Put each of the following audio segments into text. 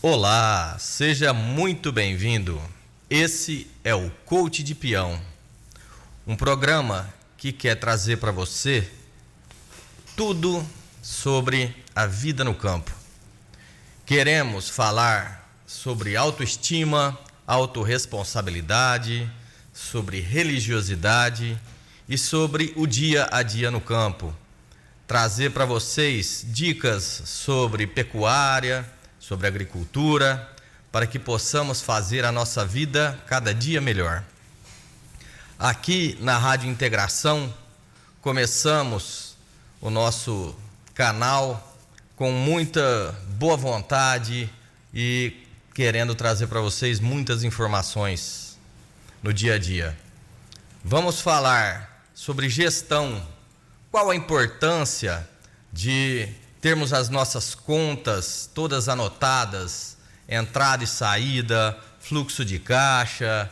Olá, seja muito bem-vindo. Esse é o Coach de Peão, um programa que quer trazer para você tudo sobre a vida no campo. Queremos falar sobre autoestima, autorresponsabilidade, sobre religiosidade e sobre o dia a dia no campo. Trazer para vocês dicas sobre pecuária, sobre agricultura, para que possamos fazer a nossa vida cada dia melhor. Aqui na Rádio Integração, começamos o nosso canal com muita boa vontade e querendo trazer para vocês muitas informações no dia a dia. Vamos falar sobre gestão. Qual a importância de termos as nossas contas todas anotadas, entrada e saída, fluxo de caixa,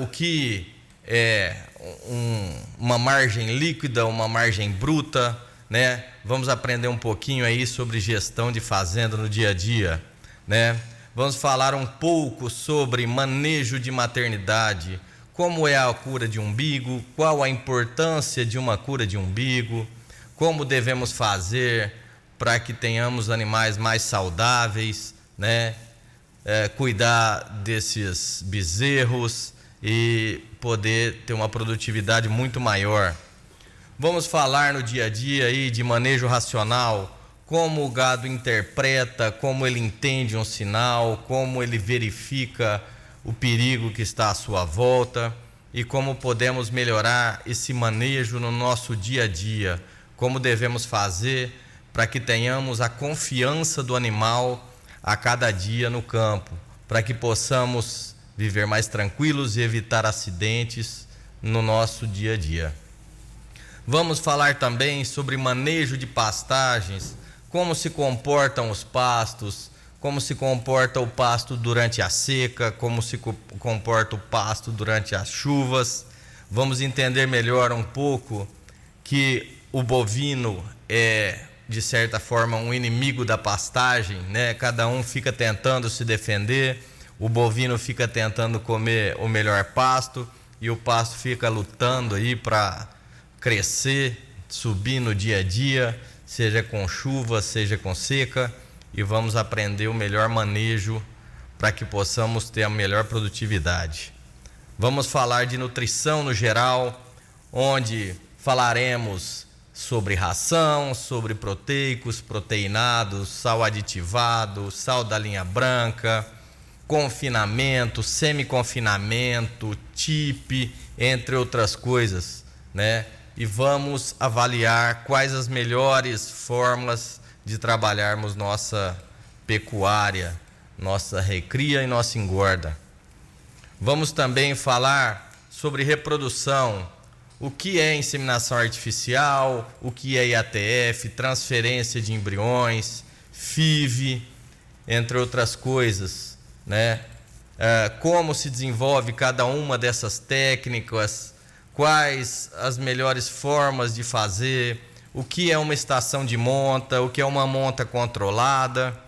o que é uma margem líquida, uma margem bruta, né? Vamos aprender um pouquinho aí sobre gestão de fazenda no dia a dia, né? Vamos falar um pouco sobre manejo de maternidade, como é a cura de umbigo, qual a importância de uma cura de umbigo, como devemos fazer para que tenhamos animais mais saudáveis, né? Cuidar desses bezerros e poder ter uma produtividade muito maior. Vamos falar no dia a dia aí de manejo racional, como o gado interpreta, como ele entende um sinal, como ele verifica o perigo que está à sua volta e como podemos melhorar esse manejo no nosso dia a dia, como devemos fazer para que tenhamos a confiança do animal a cada dia no campo, para que possamos viver mais tranquilos e evitar acidentes no nosso dia a dia. Vamos falar também sobre manejo de pastagens, como se comportam os pastos, como se comporta o pasto durante a seca, como se comporta o pasto durante as chuvas. Vamos entender melhor um pouco que o bovino é, de certa forma, um inimigo da pastagem, né? Cada um fica tentando se defender, o bovino fica tentando comer o melhor pasto e o pasto fica lutando aí para crescer, subir no dia a dia, seja com chuva, seja com seca, e vamos aprender o melhor manejo para que possamos ter a melhor produtividade. Vamos falar de nutrição no geral, onde falaremos sobre ração, sobre proteicos, proteinados, sal aditivado, sal da linha branca, confinamento, semi-confinamento, TIP, entre outras coisas, né? E vamos avaliar quais as melhores fórmulas de trabalharmos nossa pecuária, nossa recria e nossa engorda. Vamos também falar sobre reprodução, o que é inseminação artificial, o que é IATF, transferência de embriões, FIV, entre outras coisas, né? Como se desenvolve cada uma dessas técnicas, quais as melhores formas de fazer, o que é uma estação de monta, o que é uma monta controlada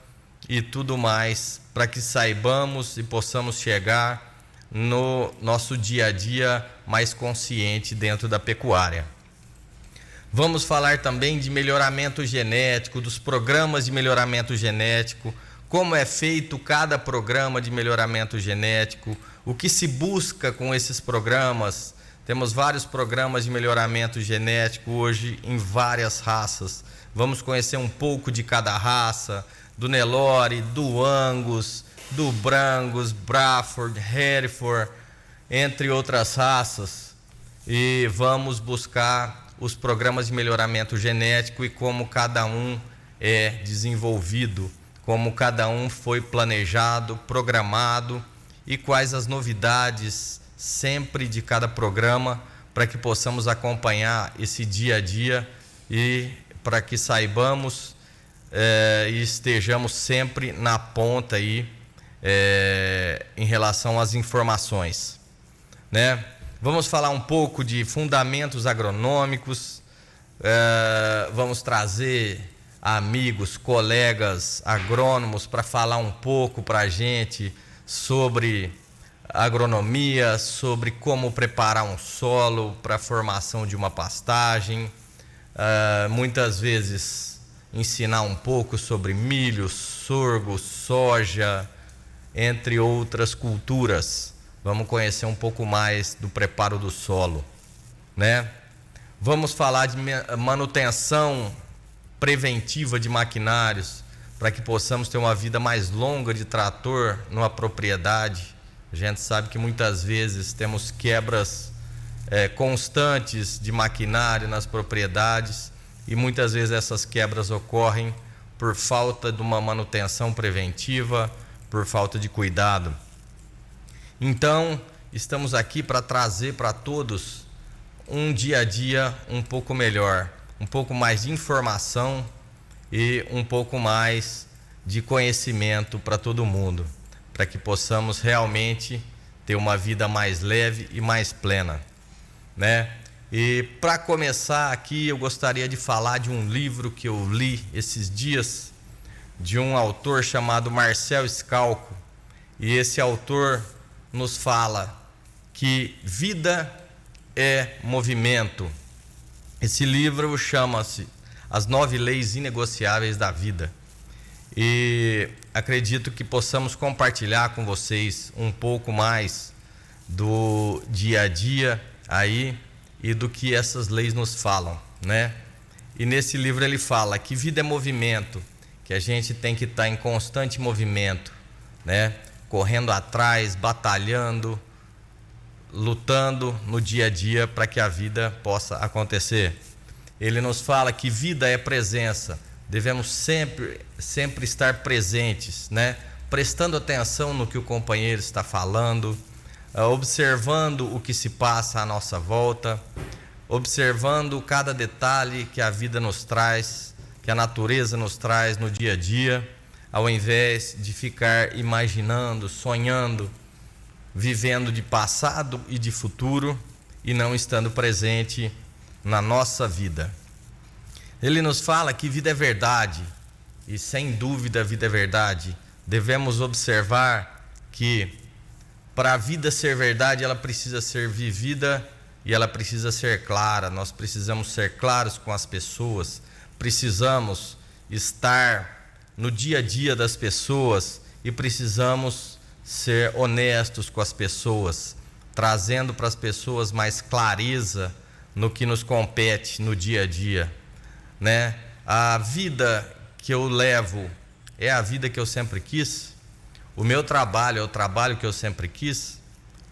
e tudo mais, para que saibamos e possamos chegar no nosso dia a dia mais consciente dentro da pecuária. Vamos falar também de melhoramento genético, dos programas de melhoramento genético, como é feito cada programa de melhoramento genético, o que se busca com esses programas. Temos vários programas de melhoramento genético hoje em várias raças. Vamos conhecer um pouco de cada raça, do Nelore, do Angus, do Brangus, Braford, Hereford, entre outras raças. E vamos buscar os programas de melhoramento genético e como cada um é desenvolvido, como cada um foi planejado, programado e quais as novidades sempre de cada programa, para que possamos acompanhar esse dia a dia e para que saibamos e estejamos sempre na ponta aí em relação às informações, né? Vamos falar um pouco de fundamentos agronômicos, vamos trazer amigos, colegas agrônomos para falar um pouco para a gente sobre agronomia, sobre como preparar um solo para a formação de uma pastagem, muitas vezes ensinar um pouco sobre milho, sorgo, soja, entre outras culturas. Vamos conhecer um pouco mais do preparo do solo, né? Vamos falar de manutenção preventiva de maquinários para que possamos ter uma vida mais longa de trator numa propriedade. A gente sabe que muitas vezes temos quebras constantes de maquinário nas propriedades e muitas vezes essas quebras ocorrem por falta de uma manutenção preventiva, por falta de cuidado. Então, estamos aqui para trazer para todos um dia a dia um pouco melhor, um pouco mais de informação e um pouco mais de conhecimento para todo mundo, para que possamos realmente ter uma vida mais leve e mais plena, né? E para começar aqui, eu gostaria de falar de um livro que eu li esses dias, de um autor chamado Marcel Scalco. E esse autor nos fala que vida é movimento. Esse livro chama-se As 9 Leis Inegociáveis da Vida. E acredito que possamos compartilhar com vocês um pouco mais do dia a dia aí e do que essas leis nos falam, né? E nesse livro ele fala que vida é movimento, que a gente tem que estar em constante movimento, né? Correndo atrás, batalhando, lutando no dia a dia para que a vida possa acontecer. Ele nos fala que vida é presença, devemos sempre estar presentes, né? Prestando atenção no que o companheiro está falando, observando o que se passa à nossa volta, observando cada detalhe que a vida nos traz, que a natureza nos traz no dia a dia, ao invés de ficar imaginando, sonhando, vivendo de passado e de futuro e não estando presente na nossa vida. Ele nos fala que vida é verdade, e sem dúvida a vida é verdade. Devemos observar que para a vida ser verdade, ela precisa ser vivida e ela precisa ser clara. Nós precisamos ser claros com as pessoas, precisamos estar no dia a dia das pessoas e precisamos ser honestos com as pessoas, trazendo para as pessoas mais clareza no que nos compete no dia a dia, né? A vida que eu levo é a vida que eu sempre quis? O meu trabalho é o trabalho que eu sempre quis?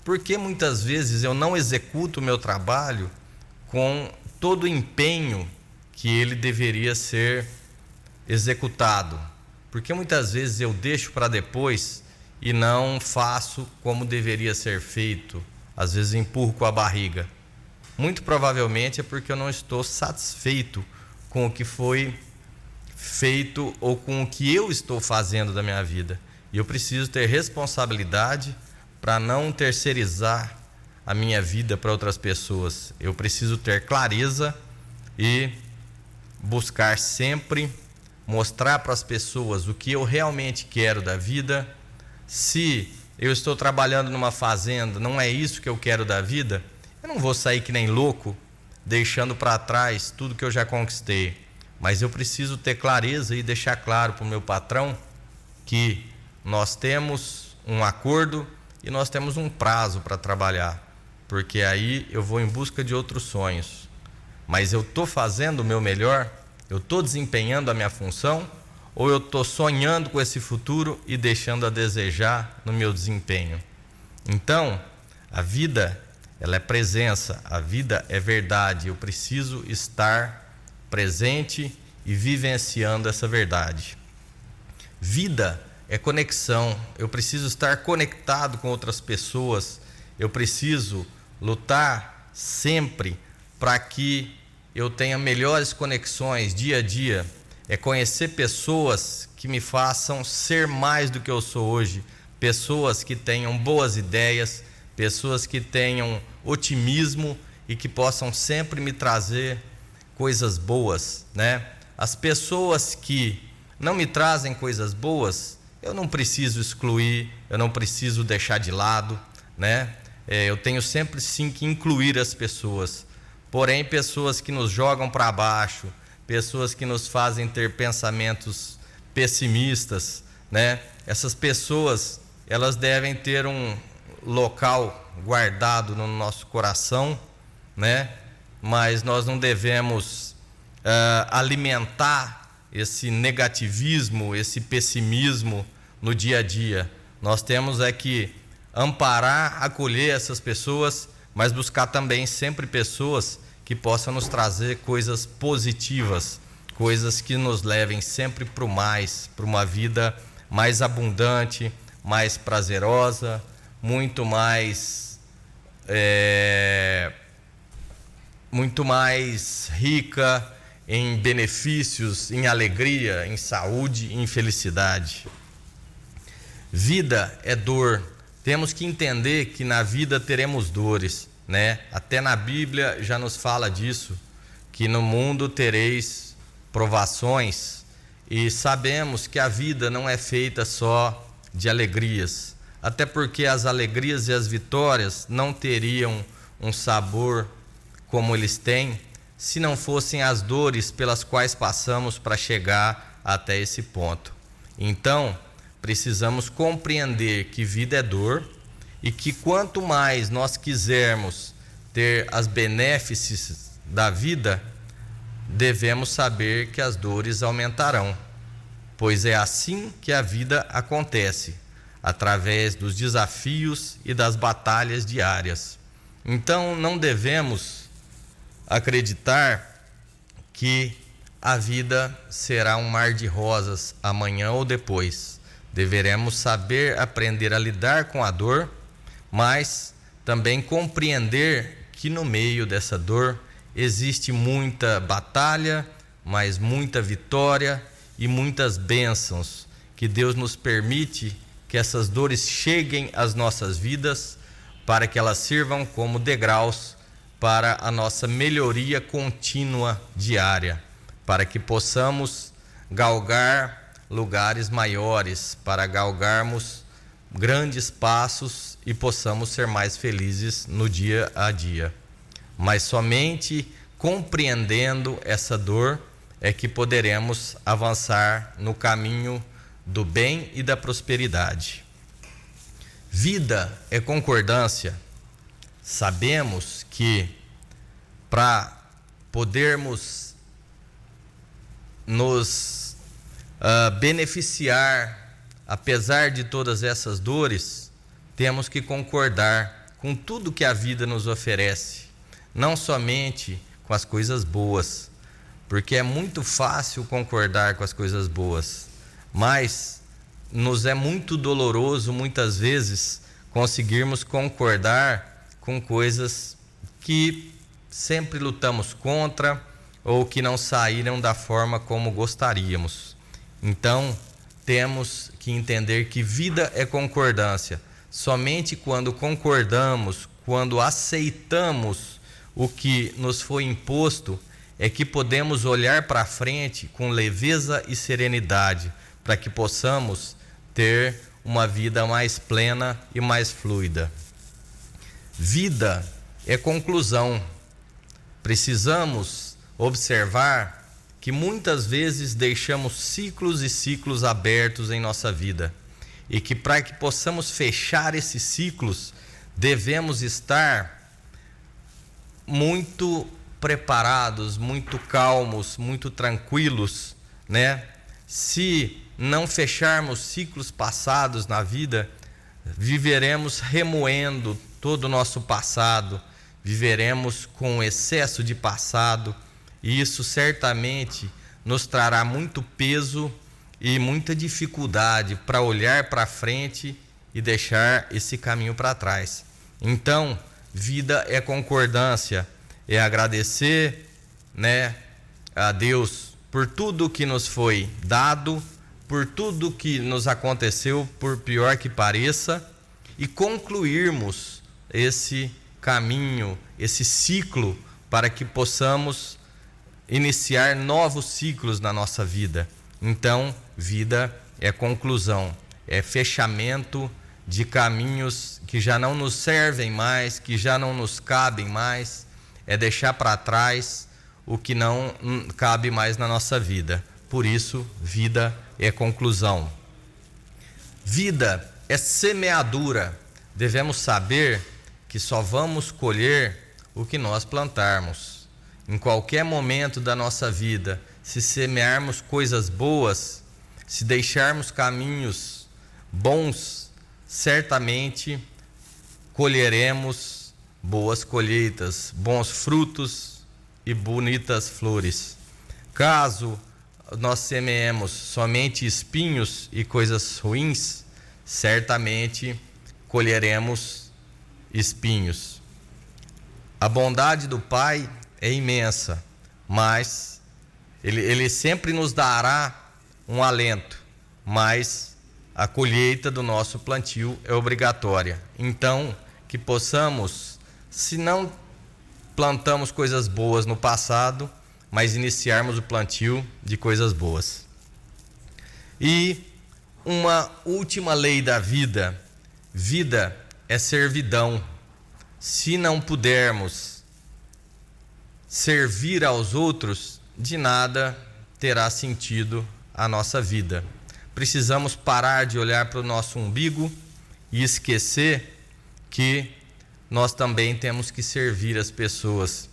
Porque muitas vezes eu não executo o meu trabalho com todo o empenho que ele deveria ser executado? Porque muitas vezes eu deixo para depois e não faço como deveria ser feito, às vezes empurro com a barriga. Muito provavelmente é porque eu não estou satisfeito com o que foi feito ou com o que eu estou fazendo da minha vida. E eu preciso ter responsabilidade para não terceirizar a minha vida para outras pessoas. Eu preciso ter clareza e buscar sempre mostrar para as pessoas o que eu realmente quero da vida. Se eu estou trabalhando numa fazenda, não é isso que eu quero da vida, eu não vou sair que nem louco, deixando para trás tudo que eu já conquistei. Mas eu preciso ter clareza e deixar claro para o meu patrão que nós temos um acordo e nós temos um prazo para trabalhar, porque aí eu vou em busca de outros sonhos. Mas eu estou fazendo o meu melhor? Eu estou desempenhando a minha função? Ou eu estou sonhando com esse futuro e deixando a desejar no meu desempenho? Então, a vida, ela é presença, a vida é verdade. Eu preciso estar presente e vivenciando essa verdade. Vida é conexão, eu preciso estar conectado com outras pessoas, eu preciso lutar sempre para que eu tenha melhores conexões dia a dia. É conhecer pessoas que me façam ser mais do que eu sou hoje, pessoas que tenham boas ideias, pessoas que tenham otimismo e que possam sempre me trazer coisas boas, né? As pessoas que não me trazem coisas boas, eu não preciso excluir, eu não preciso deixar de lado, né? Eu tenho sempre sim que incluir as pessoas. Porém, pessoas que nos jogam para baixo, pessoas que nos fazem ter pensamentos pessimistas, né? Essas pessoas, elas devem ter um local guardado no nosso coração, né? Mas nós não devemos alimentar esse negativismo, esse pessimismo no dia a dia. Nós temos que amparar, acolher essas pessoas, mas buscar também sempre pessoas que possam nos trazer coisas positivas, coisas que nos levem sempre para o mais, para uma vida mais abundante, mais prazerosa, muito mais rica em benefícios, em alegria, em saúde, em felicidade. Vida é dor. Temos que entender que na vida teremos dores, né? Até na Bíblia já nos fala disso, que no mundo tereis provações, e sabemos que a vida não é feita só de alegrias, até porque as alegrias e as vitórias não teriam um sabor como eles têm se não fossem as dores pelas quais passamos para chegar até esse ponto. Então, precisamos compreender que vida é dor e que quanto mais nós quisermos ter as benéfices da vida, devemos saber que as dores aumentarão, pois é assim que a vida acontece, através dos desafios e das batalhas diárias. Então, não devemos acreditar que a vida será um mar de rosas amanhã ou depois. Deveremos saber aprender a lidar com a dor, mas também compreender que no meio dessa dor existe muita batalha, mas muita vitória e muitas bênçãos que Deus nos permite que essas dores cheguem às nossas vidas para que elas sirvam como degraus para a nossa melhoria contínua diária, para que possamos galgar lugares maiores, para galgarmos grandes passos e possamos ser mais felizes no dia a dia. Mas somente compreendendo essa dor é que poderemos avançar no caminho do bem e da prosperidade. Vida é concordância. Sabemos que para podermos nos beneficiar, apesar de todas essas dores, temos que concordar com tudo que a vida nos oferece, não somente com as coisas boas, porque é muito fácil concordar com as coisas boas, mas nos é muito doloroso muitas vezes conseguirmos concordar com coisas que sempre lutamos contra ou que não saíram da forma como gostaríamos. Então, temos que entender que vida é concordância. Somente quando concordamos, quando aceitamos o que nos foi imposto, é que podemos olhar para frente com leveza e serenidade, para que possamos ter uma vida mais plena e mais fluida. Vida é conclusão. Precisamos observar que muitas vezes deixamos ciclos e ciclos abertos em nossa vida, e que para que possamos fechar esses ciclos, devemos estar muito preparados, muito calmos, muito tranquilos, né? Se não fecharmos ciclos passados na vida, viveremos remoendo todo o nosso passado, viveremos com excesso de passado, e isso certamente nos trará muito peso e muita dificuldade para olhar para frente e deixar esse caminho para trás. Então, vida é concordância, é agradecer, né, a Deus por tudo que nos foi dado, por tudo que nos aconteceu, por pior que pareça, e concluirmos esse caminho, esse ciclo, para que possamos iniciar novos ciclos na nossa vida. Então, vida é conclusão, é fechamento de caminhos que já não nos servem mais, que já não nos cabem mais, é deixar para trás o que não cabe mais na nossa vida. Por isso, vida é conclusão. Vida é semeadura. Devemos saber que só vamos colher o que nós plantarmos. Em qualquer momento da nossa vida, se semearmos coisas boas, se deixarmos caminhos bons, certamente colheremos boas colheitas, bons frutos e bonitas flores. Caso nós semeemos somente espinhos e coisas ruins, certamente colheremos espinhos. A bondade do Pai é imensa, mas Ele sempre nos dará um alento, mas a colheita do nosso plantio é obrigatória. Então, que possamos, se não plantamos coisas boas no passado, mas iniciarmos o plantio de coisas boas. E uma última lei da vida: vida é servidão. Se não pudermos servir aos outros, de nada terá sentido a nossa vida. Precisamos parar de olhar para o nosso umbigo e esquecer que nós também temos que servir as pessoas.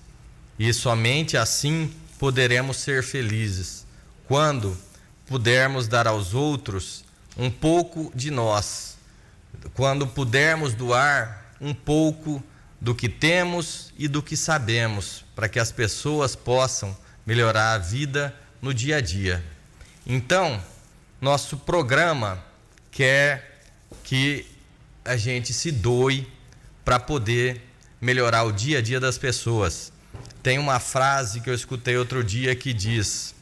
E somente assim poderemos ser felizes, quando pudermos dar aos outros um pouco de nós, quando pudermos doar um pouco do que temos e do que sabemos, para que as pessoas possam melhorar a vida no dia a dia. Então, nosso programa quer que a gente se doe para poder melhorar o dia a dia das pessoas. Tem uma frase que eu escutei outro dia que diz: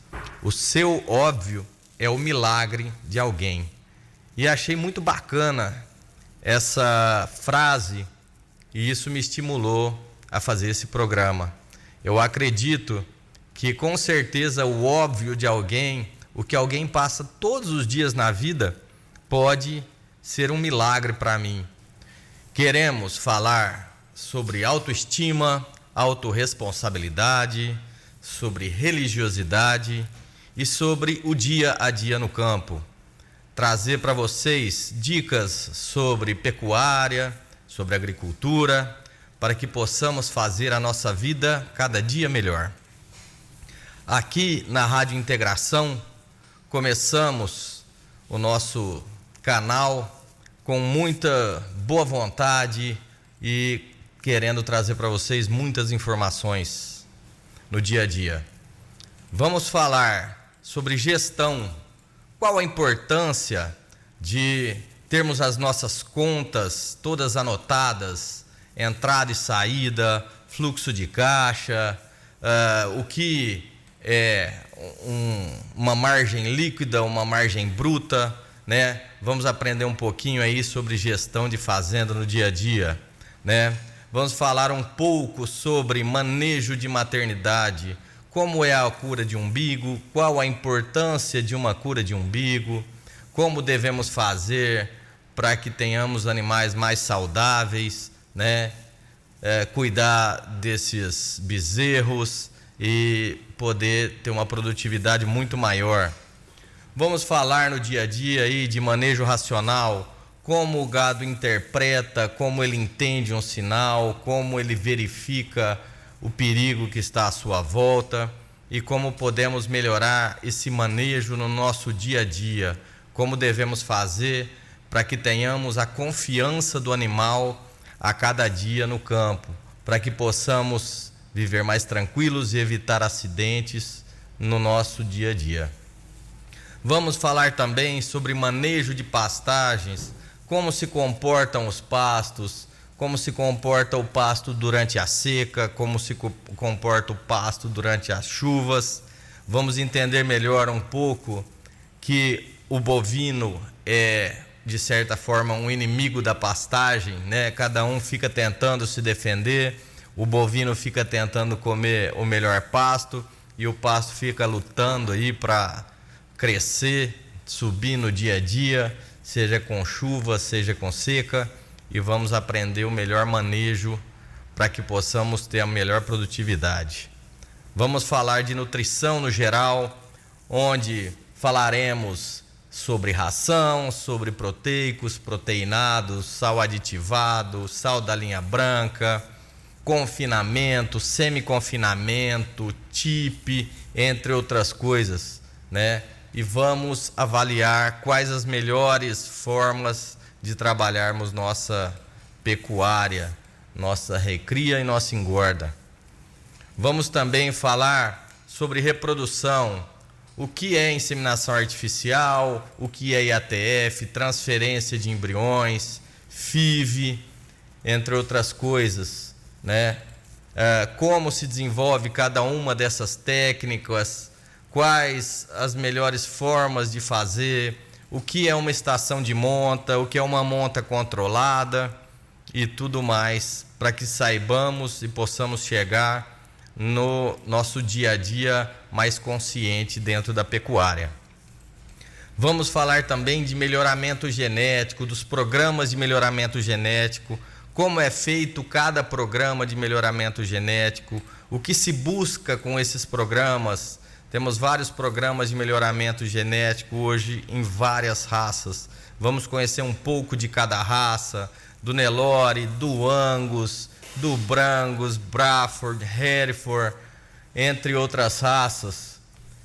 o seu óbvio é o milagre de alguém. E achei muito bacana essa frase, e isso me estimulou a fazer esse programa. Eu acredito que com certeza o óbvio de alguém, o que alguém passa todos os dias na vida, pode ser um milagre para mim. Queremos falar sobre autoestima, autorresponsabilidade, sobre religiosidade e sobre o dia a dia no campo. Trazer para vocês dicas sobre pecuária, sobre agricultura, para que possamos fazer a nossa vida cada dia melhor. Aqui na Rádio Integração, começamos o nosso canal com muita boa vontade e querendo trazer para vocês muitas informações no dia a dia. Vamos falar sobre gestão. Qual a importância de termos as nossas contas todas anotadas, entrada e saída, fluxo de caixa, o que é uma margem líquida, uma margem bruta, né? Vamos aprender um pouquinho aí sobre gestão de fazenda no dia a dia, né? Vamos falar um pouco sobre manejo de maternidade, como é a cura de umbigo, qual a importância de uma cura de umbigo, como devemos fazer para que tenhamos animais mais saudáveis, né? Cuidar desses bezerros e poder ter uma produtividade muito maior. Vamos falar no dia a dia aí de manejo racional, como o gado interpreta, como ele entende um sinal, como ele verifica o perigo que está à sua volta e como podemos melhorar esse manejo no nosso dia a dia, como devemos fazer para que tenhamos a confiança do animal a cada dia no campo, para que possamos viver mais tranquilos e evitar acidentes no nosso dia a dia. Vamos falar também sobre manejo de pastagens, como se comportam os pastos, como se comporta o pasto durante a seca, como se comporta o pasto durante as chuvas. Vamos entender melhor um pouco que o bovino é, de certa forma, um inimigo da pastagem, né? Cada um fica tentando se defender, o bovino fica tentando comer o melhor pasto e o pasto fica lutando aí para crescer, subir no dia a dia, seja com chuva, seja com seca, e vamos aprender o melhor manejo para que possamos ter a melhor produtividade. Vamos falar de nutrição no geral, onde falaremos sobre ração, sobre proteicos, proteinados, sal aditivado, sal da linha branca, confinamento, semi-confinamento, TIP, entre outras coisas, né? E vamos avaliar quais as melhores fórmulas de trabalharmos nossa pecuária, nossa recria e nossa engorda. Vamos também falar sobre reprodução, o que é inseminação artificial, o que é IATF, transferência de embriões, FIV, entre outras coisas, né? Como se desenvolve cada uma dessas técnicas, quais as melhores formas de fazer, o que é uma estação de monta, o que é uma monta controlada e tudo mais, para que saibamos e possamos chegar no nosso dia a dia mais consciente dentro da pecuária. Vamos falar também de melhoramento genético, dos programas de melhoramento genético, como é feito cada programa de melhoramento genético, o que se busca com esses programas. Temos vários programas de melhoramento genético hoje em várias raças. Vamos conhecer um pouco de cada raça, do Nelore, do Angus, do Brangus, Braford, Hereford, entre outras raças.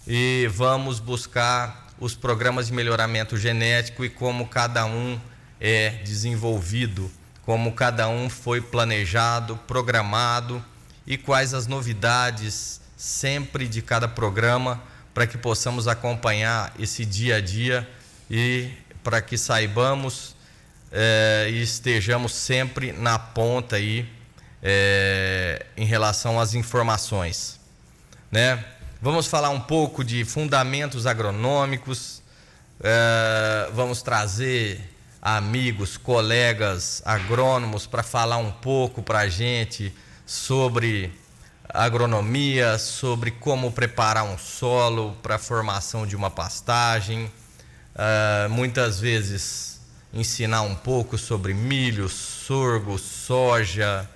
E vamos buscar os programas de melhoramento genético e como cada um é desenvolvido, como cada um foi planejado, programado e quais as novidades sempre de cada programa, para que possamos acompanhar esse dia a dia e para que saibamos e estejamos sempre na ponta aí em relação às informações, né? Vamos falar um pouco de fundamentos agronômicos, vamos trazer amigos, colegas agrônomos para falar um pouco para a gente sobre agronomia, sobre como preparar um solo para a formação de uma pastagem, muitas vezes ensinar um pouco sobre milho, sorgo, soja,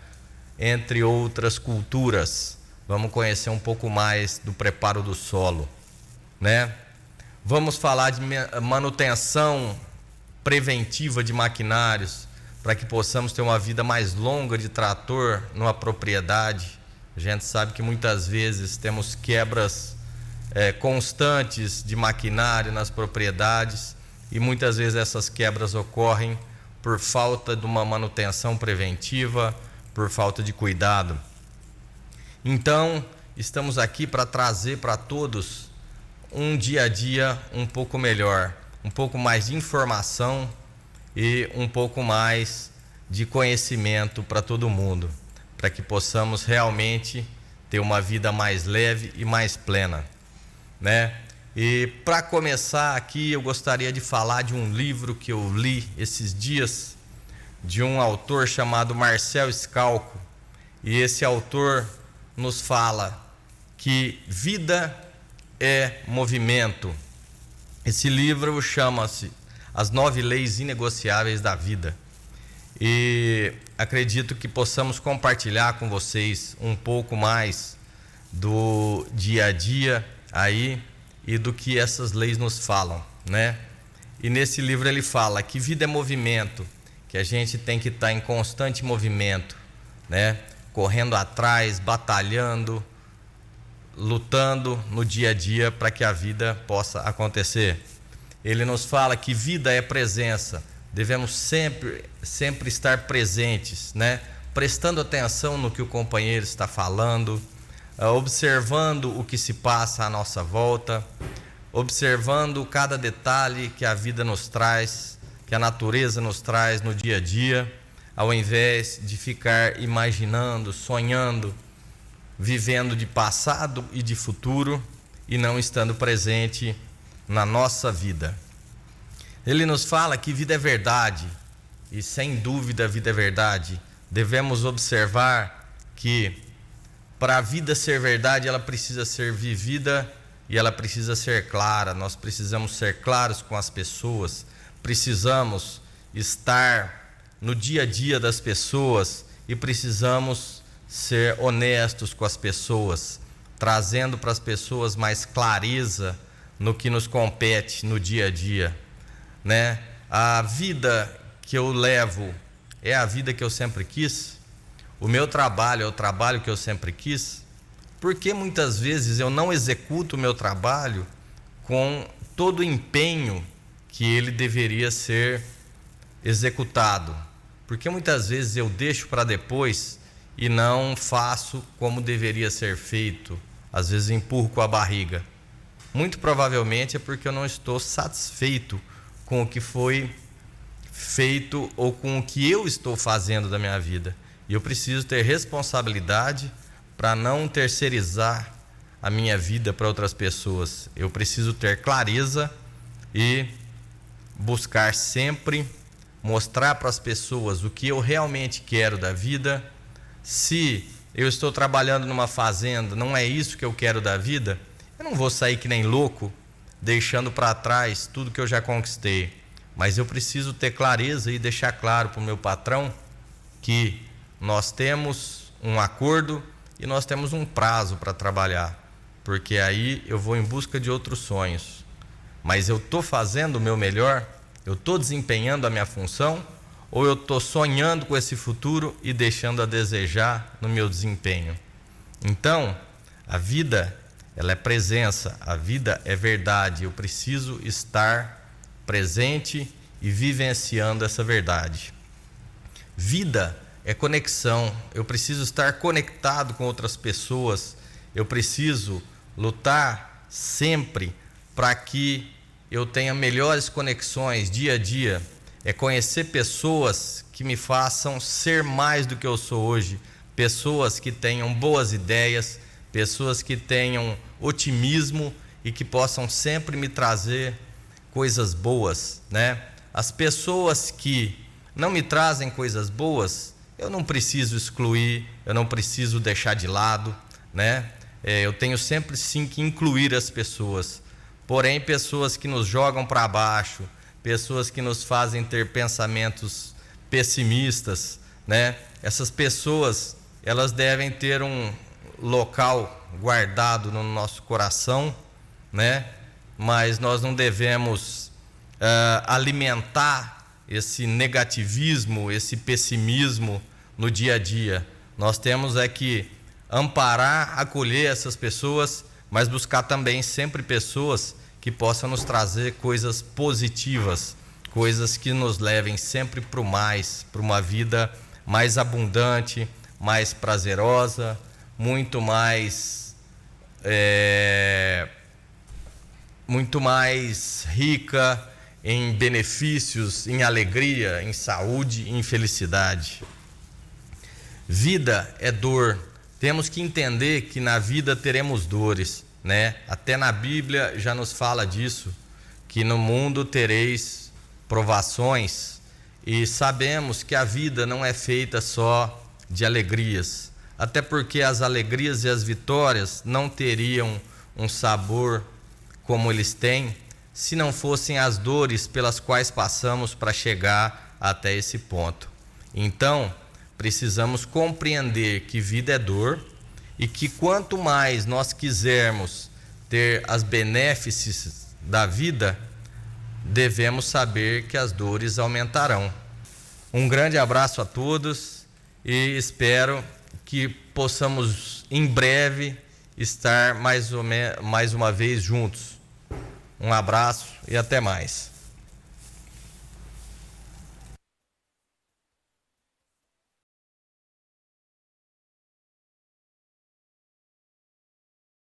entre outras culturas. Vamos conhecer um pouco mais do preparo do solo, né? Vamos falar de manutenção preventiva de maquinários, para que possamos ter uma vida mais longa de trator numa propriedade. A gente sabe que muitas vezes temos quebras constantes de maquinário nas propriedades e muitas vezes essas quebras ocorrem por falta de uma manutenção preventiva, por falta de cuidado. Então, estamos aqui para trazer para todos um dia a dia um pouco melhor, um pouco mais de informação e um pouco mais de conhecimento para todo mundo, para que possamos realmente ter uma vida mais leve e mais plena, né? E para começar aqui, eu gostaria de falar de um livro que eu li esses dias, de um autor chamado Marcel Scalco. E esse autor nos fala que vida é movimento. Esse livro chama-se As 9 Leis Inegociáveis da Vida. E acredito que possamos compartilhar com vocês um pouco mais do dia a dia aí e do que essas leis nos falam, né? E nesse livro ele fala que vida é movimento, que a gente tem que estar em constante movimento, né? Correndo atrás, batalhando, lutando no dia a dia para que a vida possa acontecer. Ele nos fala que vida é presença, devemos sempre estar presentes, né? Prestando atenção no que o companheiro está falando, observando o que se passa à nossa volta, observando cada detalhe que a vida nos traz, que a natureza nos traz no dia a dia, ao invés de ficar imaginando, sonhando, vivendo de passado e de futuro e não estando presente na nossa vida. Ele nos fala que vida é verdade, e sem dúvida a vida é verdade. Devemos observar que para a vida ser verdade, ela precisa ser vivida e ela precisa ser clara. Nós precisamos ser claros com as pessoas, precisamos estar no dia a dia das pessoas e precisamos ser honestos com as pessoas, trazendo para as pessoas mais clareza no que nos compete no dia a dia, né? A vida que eu levo é a vida que eu sempre quis? O meu trabalho é o trabalho que eu sempre quis? Porque muitas vezes eu não executo o meu trabalho com todo o empenho que ele deveria ser executado? Porque muitas vezes eu deixo para depois e não faço como deveria ser feito, às vezes empurro com a barriga. Muito provavelmente é porque eu não estou satisfeito com o que foi feito ou com o que eu estou fazendo da minha vida. E eu preciso ter responsabilidade para não terceirizar a minha vida para outras pessoas. Eu preciso ter clareza e buscar sempre mostrar para as pessoas o que eu realmente quero da vida. Se eu estou trabalhando numa fazenda, não é isso que eu quero da vida, eu não vou sair que nem louco, deixando para trás tudo que eu já conquistei. Mas eu preciso ter clareza e deixar claro para o meu patrão que nós temos um acordo e nós temos um prazo para trabalhar, porque aí eu vou em busca de outros sonhos. Mas eu estou fazendo o meu melhor? Eu estou desempenhando a minha função? Ou eu estou sonhando com esse futuro e deixando a desejar no meu desempenho? Então, a vida, ela é presença, a vida é verdade. Eu preciso estar presente e vivenciando essa verdade. Vida é conexão. Eu preciso estar conectado com outras pessoas. Eu preciso lutar sempre para que eu tenha melhores conexões dia a dia. É conhecer pessoas que me façam ser mais do que eu sou hoje, pessoas que tenham boas ideias, pessoas que tenham otimismo e que possam sempre me trazer coisas boas, né? As pessoas que não me trazem coisas boas, eu não preciso excluir, eu não preciso deixar de lado, né? Eu tenho sempre sim que incluir as pessoas. Porém, pessoas que nos jogam para baixo, pessoas que nos fazem ter pensamentos pessimistas, né? Essas pessoas, elas devem ter um local guardado no nosso coração, né? Mas nós não devemos alimentar esse negativismo, esse pessimismo no dia a dia. Nós temos que amparar, acolher essas pessoas, mas buscar também sempre pessoas que possam nos trazer coisas positivas, coisas que nos levem sempre para o mais, para uma vida mais abundante, mais prazerosa, muito mais rica em benefícios, em alegria, em saúde, em felicidade. Vida é dor. Temos que entender que na vida teremos dores, né? Até na Bíblia já nos fala disso, que no mundo tereis provações, e sabemos que a vida não é feita só de alegrias, até porque as alegrias e as vitórias não teriam um sabor como eles têm se não fossem as dores pelas quais passamos para chegar até esse ponto. Então, precisamos compreender que vida é dor e que quanto mais nós quisermos ter as benéfices da vida, devemos saber que as dores aumentarão. Um grande abraço a todos e espero que possamos em breve estar mais uma vez juntos. Um abraço e até mais.